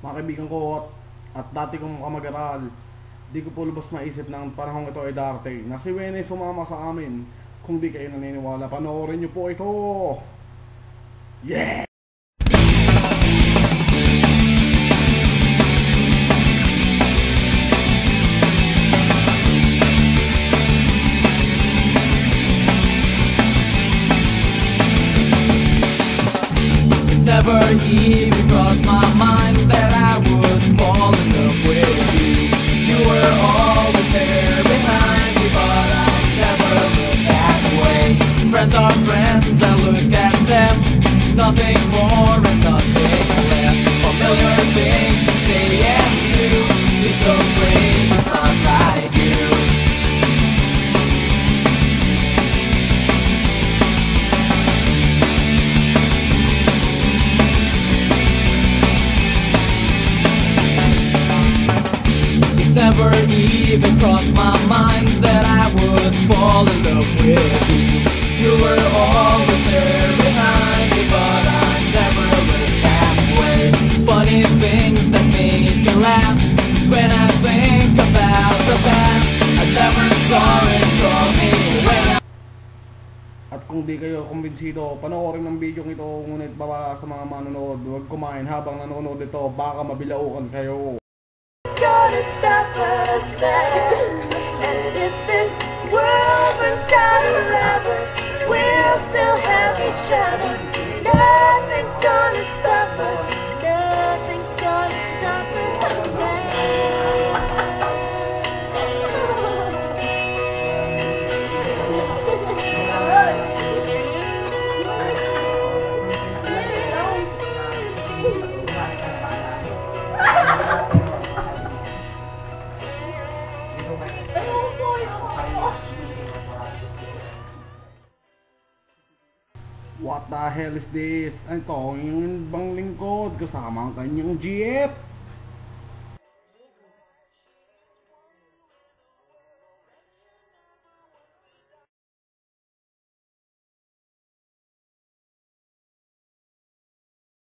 mga kaibigan ko at dati kong kamag-aral. Di ko po lubos maisip ng panahong ito ay darating na si Wene sumama sa amin. Kung di kayo naniniwala, panoorin niyo po ito. Yeah! Never even crossed my mind that I would fall in love with you. You were always there behind me, but I never looked that way. Friends are friends, I look at them, nothing more and nothing less. Familiar things you say and do seem so strange, it's not like you. Never even crossed my mind that I would fall in love with you. You were always there behind me, but I never looked that way. Funny things that made me laugh is when I think about the past. I never saw it coming when I... At kung di kayo kumbinsido, panoorin ng video ito. Ngunit baba sa mga manonood, huwag kumain habang nanonood ito, baka mabilaukan kayo. Gonna stop us then. And if this world runs out of lovers, we'll still have each other. Nothing's gonna stop us. Nothing's gonna stop us What the hell is this? Ito yung bang lingkod kasama ang kanyang jeep.